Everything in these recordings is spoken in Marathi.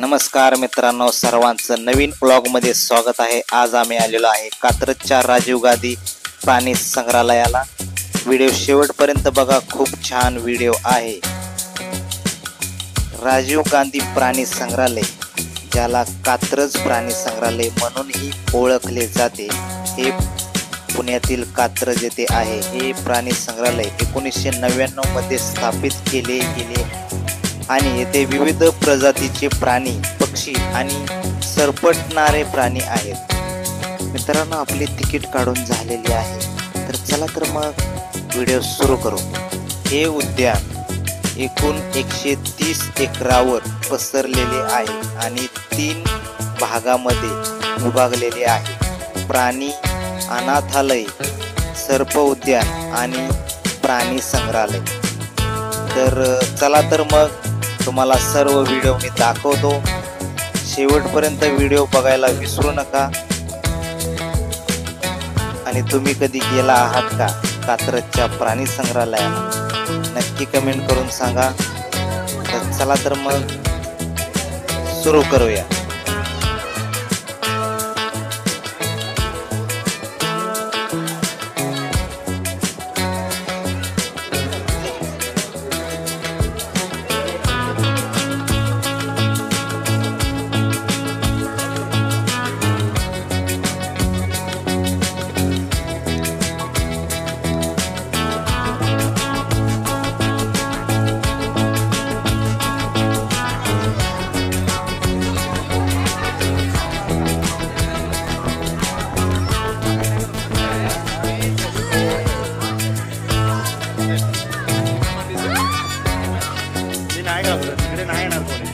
नमस्कार मित्रांनो, सर्वांचं नवीन ब्लॉगमध्ये स्वागत आहे। आज आम्ही आलेलो आहे कात्रजच्या राजीव गांधी प्राणी संग्रहालयाला। व्हिडिओ शेवटपर्यंत बघा, खूप छान व्हिडिओ आहे। राजीव गांधी प्राणी संग्रहालय, ज्याला कात्रज प्राणी संग्रहालय म्हणूनही ओळखले जाते, हे पुण्यातील कात्रज येथे आहे। हे प्राणी संग्रहालय 1999 मध्ये स्थापित केले गेले आणि येथे विविध प्रजातीचे प्राणी, पक्षी आणि सरपटणारे प्राणी आहेत। मित्रांनो, आपले तिकीट काढून झालेले आहे, तर चला तर मग व्हिडिओ सुरू करू। हे उद्यान एकूण 130 एकरावर पसरलेले आहे आणि 3 भागामध्ये विभागलेले आहे। प्राणी अनाथालय, सर्प उद्यान आणि प्राणी संग्रहालय। तर चला तर मग तुम्हाला सर्व व्हिडिओ मी दाखवतो। शेवटपर्यंत व्हिडिओ बघायला विसरू नका। आणि तुम्ही कधी गेला आहात का कात्रजच्या प्राणी संग्रहालयाला? नक्की कमेंट करून सांगा। तर चला तर मग सुरू करूया। तिकडे नाही येणार कोणी।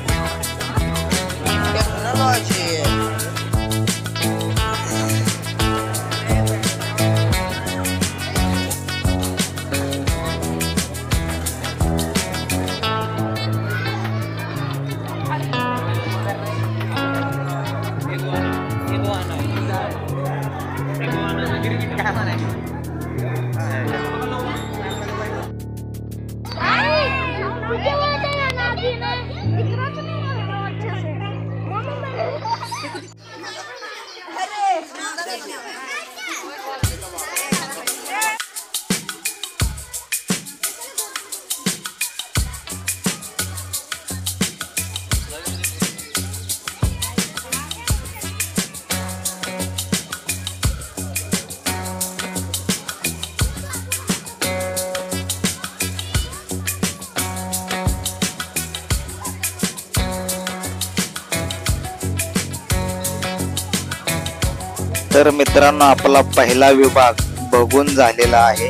तर मित्रांनो, आपला पहिला विभाग बघून झालेला आहे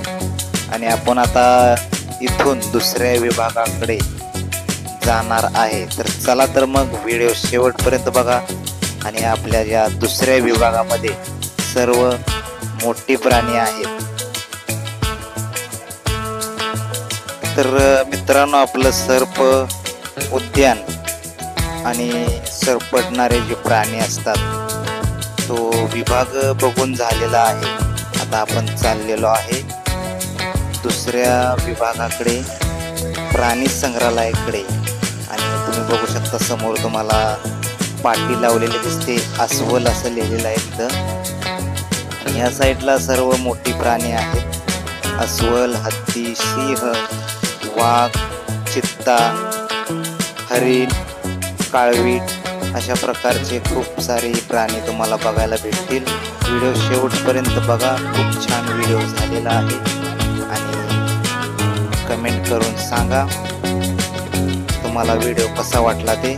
आणि आपण आता इथून दुसऱ्या विभागाकडे जाणार आहे। तर चला तर मग व्हिडिओ शेवटपर्यंत बघा। आणि आपल्या या दुसऱ्या विभागामध्ये सर्व मोठी प्राणी आहेत। तर मित्रांनो, आपलं सर्प उद्यान आणि सरपटणारे जे प्राणी असतात तो विभाग बघून झालेला आहे। आता आपण चाललेलो आहे दुसऱ्या विभागाकडे, प्राणी संग्रहालयाकडे। आणि तुम्ही बघू शकता समोर तुम्हाला पाटी लावलेली दिसते, अस्वल असं लिहिलेलं आहे तिथं। या साईडला सर्व मोठी प्राणी आहेत, अस्वल, हत्ती, सिंह, वाघ, चित्ता, हरिण, काळवीट, अशा प्रकारचे खूप सारे प्राणी तुम्हाला बघायला भेटतील। व्हिडिओ शेवटपर्यंत बघा, खूप छान व्हिडिओ झालेला आहे। आणि कमेंट करून सांगा तुम्हाला व्हिडिओ कसा वाटला ते।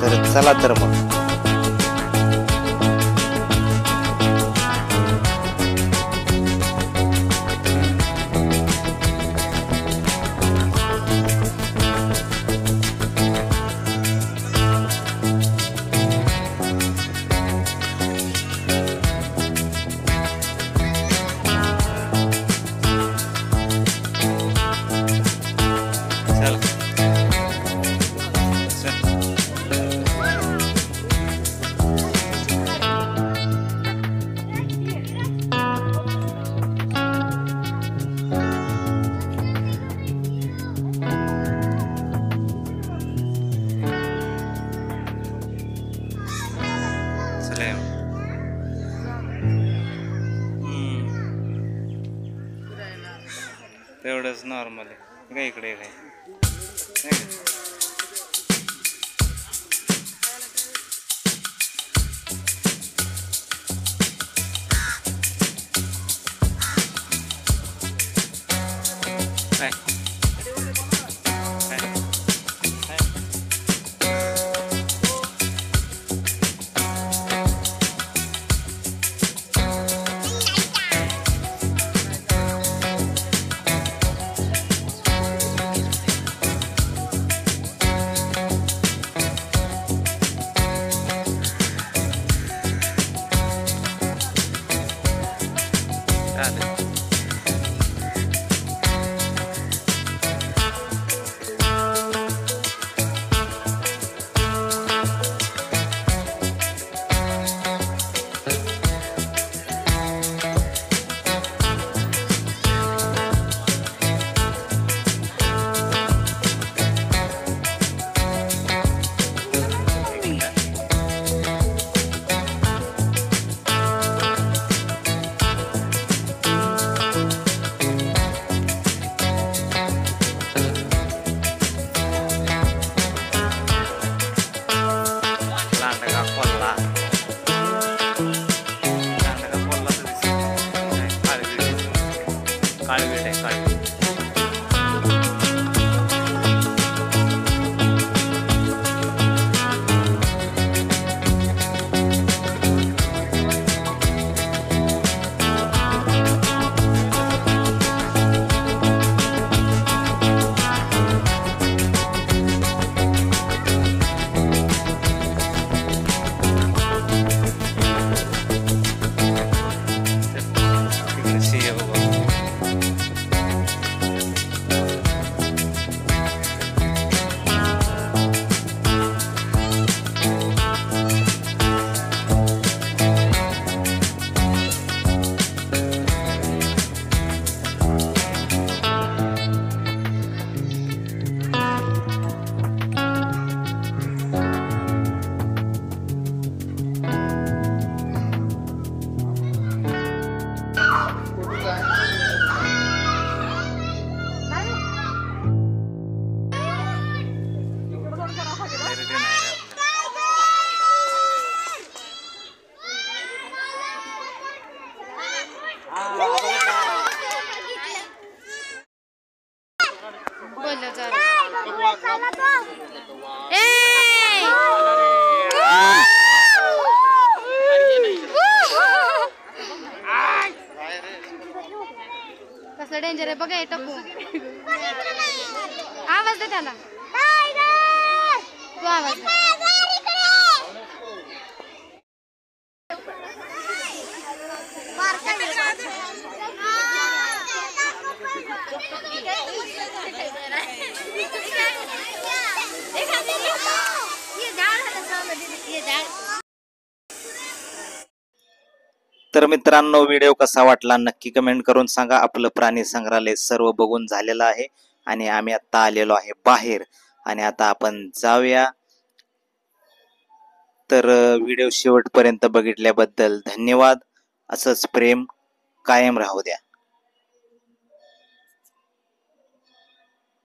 तर चला तर मग नॉर्मल आहे काय इकडे काय कसं डेंजर आहे बघा टप्पू आवाज दे त्याला तू आवाज दे तर मित्रांनो, व्हिडिओ कसा वाटला नक्की कमेंट करून सांगा. आपलं प्राणी संग्रहालय सर्व बघून झालेलं आहे आणि आम्ही आता आलेलो आहे बाहेर आणि आता आपण जाऊया. तर व्हिडिओ शेवटपर्यंत बघितल्याबद्दल धन्यवाद. असंच प्रेम कायम राहू द्या.